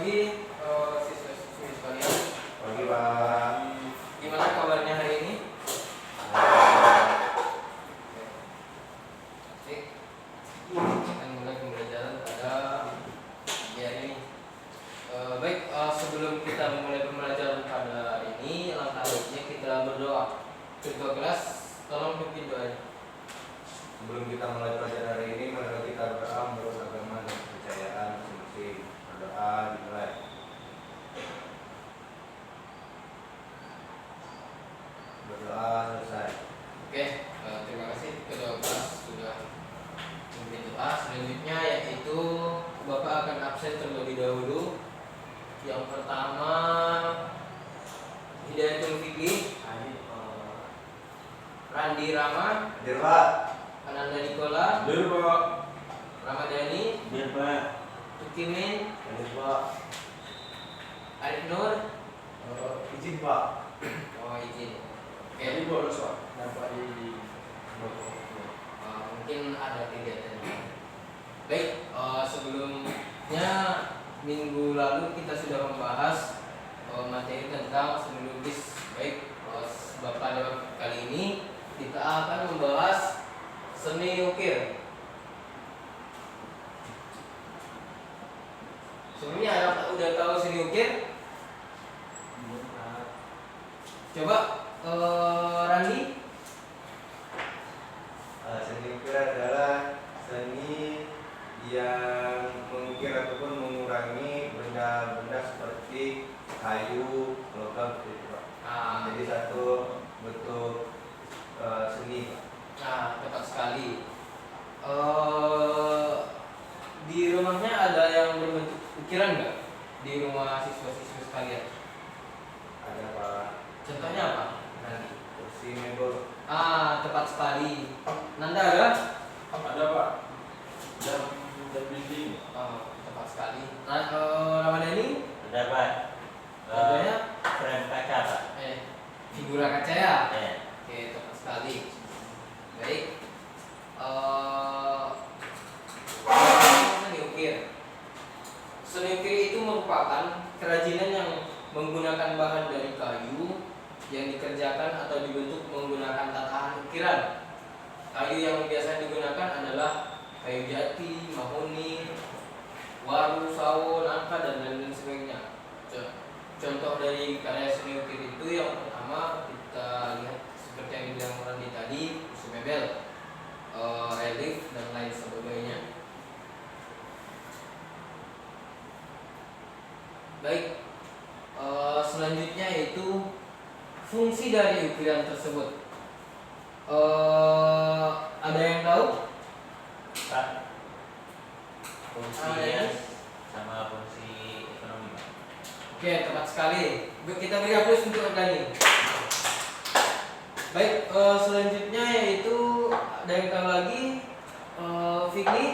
pagi siswa-siswi sekalian. Pagi Pak. Gimana kabarnya hari ini? Oke. Akan mulai pembelajaran pada pagi hari ini. Sebelum kita memulai pembelajaran pada hari ini, langkah baiknya kita berdoa. Ketua kelas, tolong pimpin doanya. Sebelum kita mulai pelajaran hari ini, mari kita berdoa menurut agama dan kepercayaan masing-masing. Berdoa dimulai. Berdoa selesai. Oke, terima kasih ketua kelas sudah memimpin doa. Selanjutnya yaitu Bapak akan absen terlebih dahulu. Yang pertama Hidayatul Fikri, Randi Rama, Hadir Pak. Ananda Nikola, Hadir Pak. Ramadhani, Hadir Pak. Tukimin, Hadir Pak. Arif Nur. Izin Pak. Oh, izin. Oke. Jadi boleh Pak. Nampak di Mungkin ada kegiatan. Baik, sebelumnya minggu lalu kita sudah membahas materi tentang seni lukis. Baik, pada kali ini kita akan membahas seni ukir. Sebelumnya ada udah tahu seni ukir? Coba Randi. Seni ukir adalah seni yang mengukir ataupun mengurangi benda-benda seperti kayu, logam seperti itu Pak. Jadi satu bentuk seni Pak. Nah, tepat sekali. Di rumahnya ada yang berbentuk ukiran nggak? Di rumah siswa-siswi sekalian. Ada Pak. Contohnya apa? Nanti. Kursi mebel. Tepat sekali. Nanda ada? Ada Pak. Dan building. Tepat sekali. Ramadhani? Ada Pak. Contohnya? Frame kaca Pak. Figura kaca ya? Ya. Oke, tepat sekali. Baik. Seni ukir. Seni ukir itu merupakan kerajinan yang menggunakan bahan dari kayu yang dikerjakan atau dibentuk menggunakan tatahan ukiran. Kayu yang biasa digunakan adalah kayu jati, mahoni, waru, sawo, nangka, dan lain sebagainya. Contoh dari karya seni ukir itu yang pertama kita lihat seperti yang dibilang Randi tadi, kursi mebel, relief, dan lain sebagainya. Baik, selanjutnya yaitu fungsi dari ukiran tersebut. Ada yang tahu? Pak. Fungsi ya. sama fungsi ekonomi Pak. Oke, tepat sekali. Kita beri aplaus untuk Randi. Baik, selanjutnya yaitu ada yang tahu lagi? Fikri?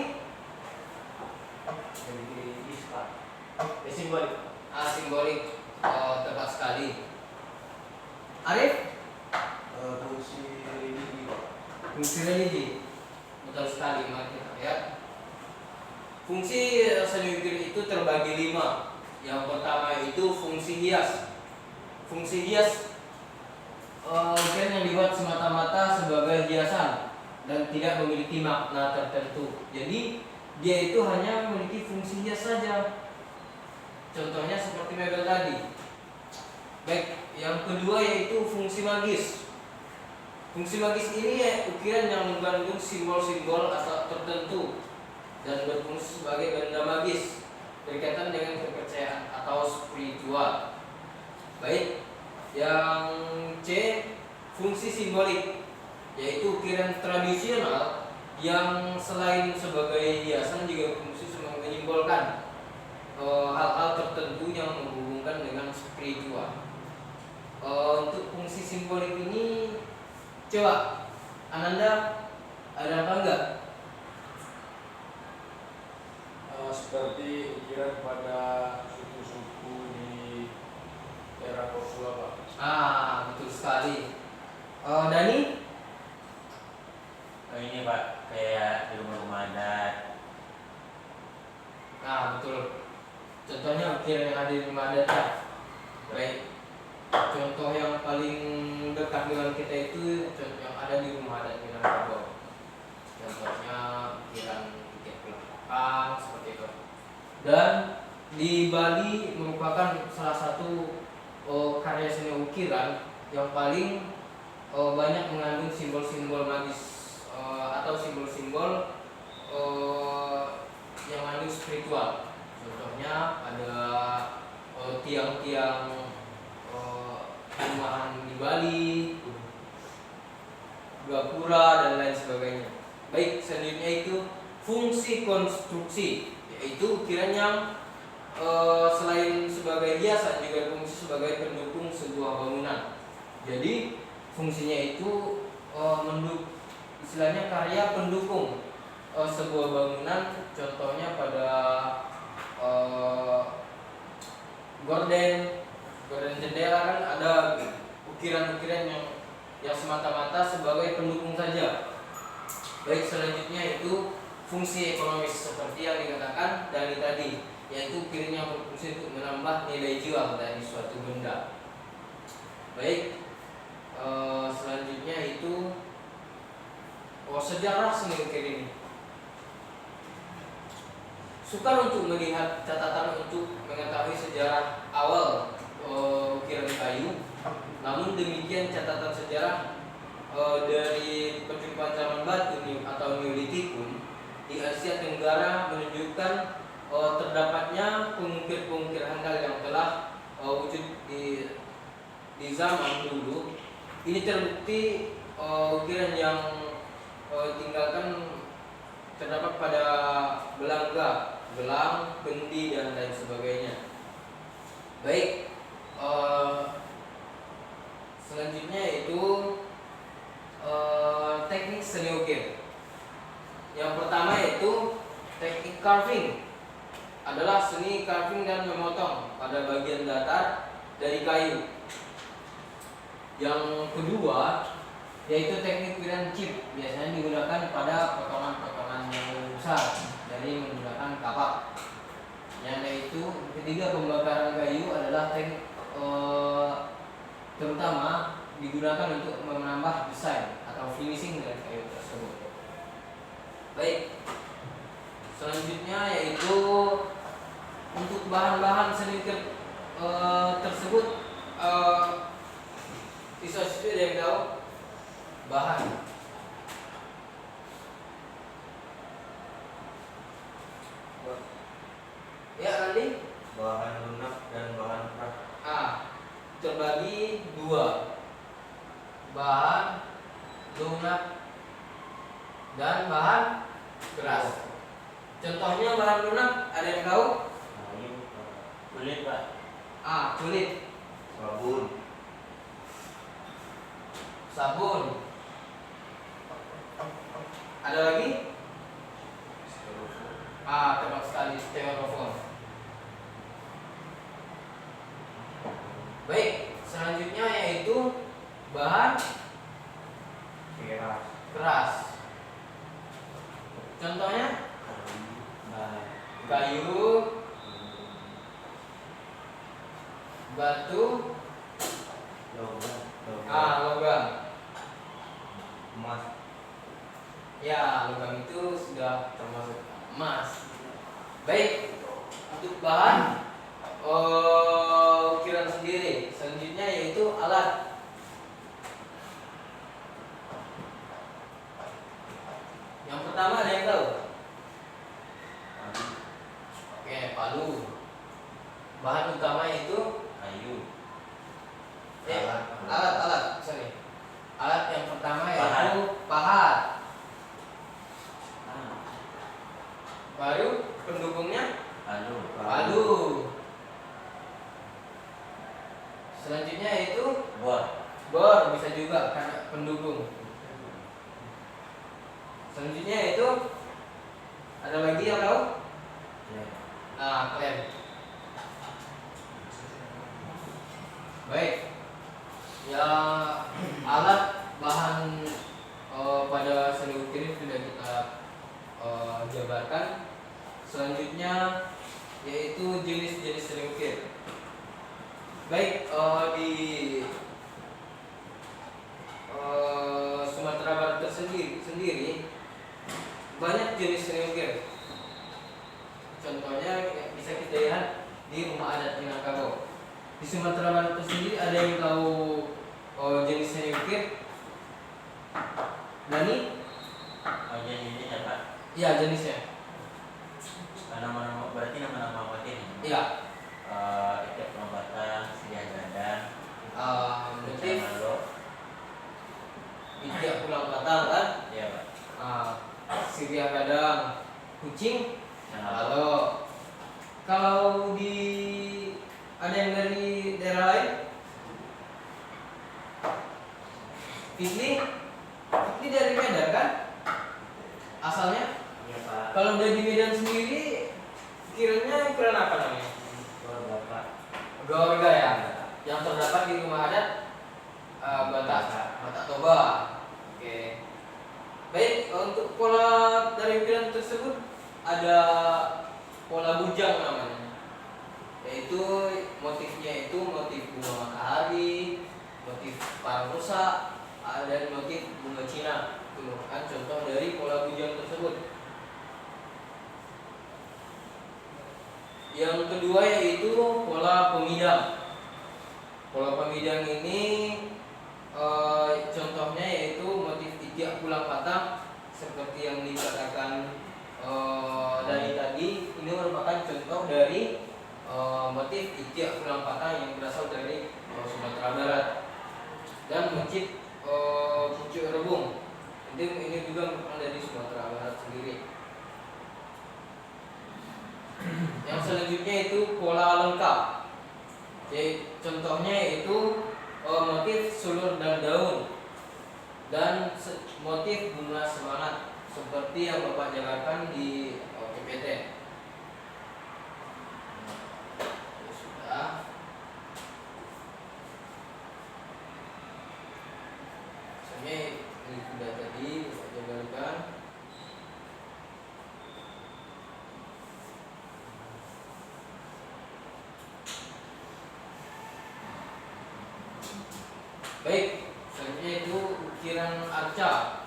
Simbolik. Simbolik. Tepat sekali. Arif? Fungsi religi Pak. Fungsi religi. Betul sekali, mari kita lihat. Fungsi seni ukir itu terbagi 5. Yang pertama itu fungsi hias. Fungsi hias ukiran yang dibuat semata-mata sebagai hiasan dan tidak memiliki makna tertentu. Jadi dia itu hanya memiliki fungsi hias saja. Contohnya seperti mebel tadi. Baik, yang kedua yaitu fungsi magis. Fungsi magis ini ukiran yang mengandung simbol-simbol atau tertentu dan berfungsi sebagai benda magis berkaitan dengan kepercayaan atau spiritual. Baik, yang C, fungsi simbolik, yaitu ukiran tradisional yang selain sebagai hiasan juga berfungsi menyimbolkan hal-hal tertentu yang menghubungkan dengan spiritual. Untuk fungsi simbolik ini, coba Ananda ada apa enggak? Seperti ukiran pada suku-suku di era Porsula Pak. Betul sekali. Dani? Ini Pak, kayak di rumah-rumah adat. Betul. Contohnya ukiran yang ada di rumah adat. Baik. Contoh yang paling dekat dengan kita itu contoh yang ada di rumah adat Minangkabau. Contohnya ukiran tiket pelengkap seperti itu. Dan di Bali merupakan salah satu karya seni ukiran yang paling banyak mengandung simbol-simbol magis atau simbol-simbol yang mengandung spiritual. Contohnya ada tiang-tiang rumahan di Bali, gapura dan lain sebagainya. Baik, selanjutnya itu fungsi konstruksi, yaitu ukiran yang selain sebagai hiasan juga fungsi sebagai pendukung sebuah bangunan. Jadi fungsinya itu istilahnya karya pendukung sebuah bangunan. Contohnya pada gorden jendela kan ada ukiran-ukiran yang semata-mata sebagai pendukung saja. Baik, selanjutnya itu fungsi ekonomis seperti yang dikatakan dari tadi, yaitu ukiran yang berfungsi untuk menambah nilai jual dari suatu benda. Baik, selanjutnya itu sejarah seni ukir ini. Sukar untuk melihat catatan untuk mengetahui sejarah awal ukiran kayu. Namun demikian catatan sejarah dari perjumpaan zaman batu atau Neolitikum di Asia Tenggara menunjukkan terdapatnya pengukir-pengukir handal yang telah wujud di zaman dulu. Ini terbukti ukiran yang tinggalkan terdapat pada belangga, gelang, kendi dan lain sebagainya. Baik, selanjutnya itu teknik seni ukir. Yang pertama yaitu teknik carving, adalah seni carving dan memotong pada bagian datar dari kayu. Yang kedua yaitu teknik ukiran chip, biasanya digunakan pada potongan-potongan yang besar dari menggunakan kapak. Yaitu ketiga, pembakaran kayu adalah teknik terutama digunakan untuk menambah desain atau finishing dari kayu tersebut. Baik, selanjutnya yaitu untuk bahan-bahan seni ukir tersebut, siswa-siswi ada yang tahu bahan? Ya, nanti Bahan lunak dan bahan keras. terbagi dua, bahan lunak dan bahan keras. Contohnya bahan lunak ada yang tahu? Kayu, kulit Pak. Kulit, sabun. Ada lagi? Tepat sekali, styrofoam. Baik, selanjutnya yaitu bahan keras. Contohnya kayu, batu, logam. Emas. Ya, logam itu sudah termasuk emas. Baik, untuk bahan ukiran sendiri, selanjutnya yaitu alat. Yang pertama ada yang tahu? Oke, palu. Bahan utama itu Kayu. alat. Sorry. Alat yang pertama Pahat. yaitu pahat. Baru pendukungnya palu. Selanjutnya yaitu bor, bisa juga karena pendukung. Selanjutnya yaitu ada lagi yang tahu? Klem. Baik. Ya, alat bahan pada seni ukir sudah kita jabarkan. Selanjutnya yaitu jenis-jenis seni ukir. Baik, di Sumatera Barat sendiri banyak jenis seni ukir. Contohnya bisa kita lihat di rumah adat Minangkabau. Di Sumatera Barat itu sendiri ada yang tahu jenis seni ukir? Dani? Oh, jadi ini ya Pak. Iya, jenisnya. Nama-nama berarti nama-nama apa ini? Iya. Ikat Lombatan, Sedia Gadang, Motif Malo. Ijak pulang patang kan? Iya Pak. Siria kadang kucing. Yang Halo. Kalau di ada yang dari daerah lain? Fikri dari Medan kan? Asalnya? Iya Pak. Kalau dari Medan sendiri, kiranya ukuran apa namanya? Bapak. Gorga ya, yang terdapat di rumah adat Batak Toba. Oke. Baik, untuk pola dari ukiran tersebut ada pola bujang namanya, yaitu motifnya itu motif bunga matahari, motif parang rusak, dan motif bunga Cina. Itu merupakan contoh dari pola bujang tersebut. Yang kedua yaitu pola pemidang. Pola pemidang ini contohnya yaitu motif ijak pulang patang seperti yang dikatakan dari tadi. Ini merupakan contoh dari motif ijak pulang patang yang berasal dari Sumatera Barat. Dan motif pucuk rebung ini juga merupakan dari Sumatera Barat sendiri. Yang selanjutnya itu pola lengkap. Jadi contohnya itu motif sulur dan daun dan motif bunga semangat seperti yang Bapak jalankan di PPT. Ya, sudah. Misalnya ini sudah tadi Bapak jalankan. Baik, selanjutnya itu ukiran arca.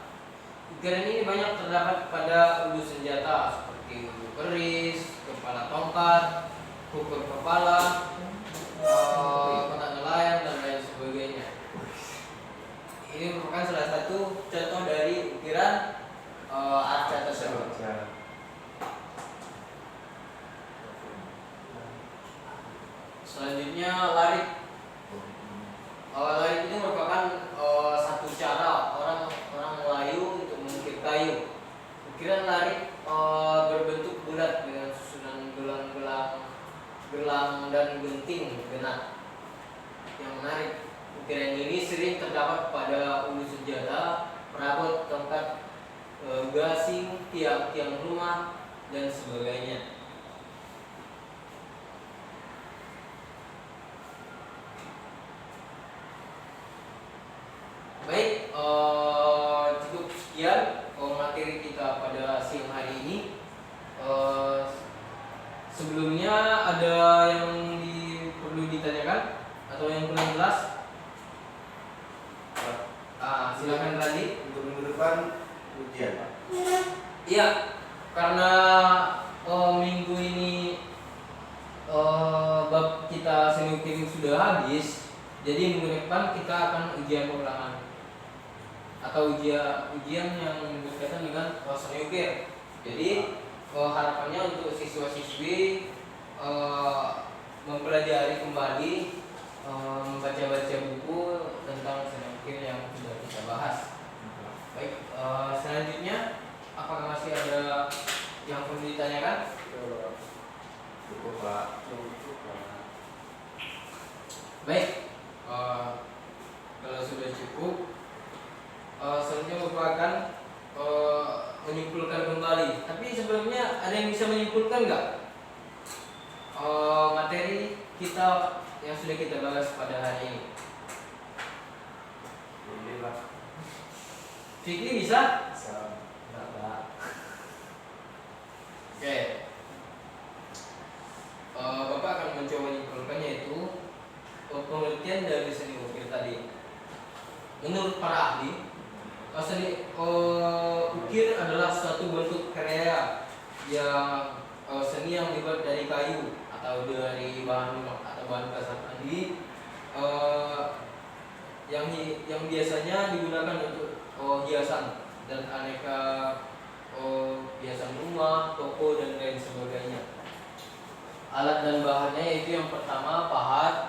Ukiran ini banyak terdapat pada ulu senjata seperti ulu keris, kepala tongkat, kukur kepala, kotak nelayan dan lain sebagainya. Ini merupakan salah satu contoh dari ukiran arca tersebut. Selanjutnya larik. Larik ini merupakan satu cara orang Melayu untuk mengukir kayu. Ukiran larik berbentuk bulat dengan susunan gelang dan genting genat. Yang menarik, ukiran ini sering terdapat pada ulu senjata, perabot, tongkat, gasing, tiang rumah dan sebagainya. Baik, cukup sekian materi kita pada siang hari ini. Sebelumnya ada yang perlu ditanyakan atau yang kurang jelas? Silakan Randi. Untuk minggu depan ujian Pak. Iya, karena minggu ini bab kita seni ukir sudah habis, jadi minggu depan kita akan ujian ulangan atau ujian yang berkaitan dengan seni ukir. Jadi harapannya untuk siswa-siswi mempelajari kembali, membaca-baca buku tentang seni ukir yang sudah kita bahas. Baik, selanjutnya apakah masih ada yang perlu ditanyakan? Cukup Pak. Baik, kalau sudah cukup, selanjutnya merupakan menyimpulkan kembali. Tapi sebelumnya ada yang bisa menyimpulkan nggak materi kita yang sudah kita bahas pada hari ini? Ini Pak. Fikri bisa? Enggak Pak. Oke. menurut para ahli, ukir adalah suatu bentuk karya yang seni yang dibuat dari kayu atau dari bahan kasar tadi, yang biasanya digunakan untuk hiasan dan aneka hiasan rumah, toko dan lain sebagainya. Alat dan bahannya yaitu yang pertama pahat,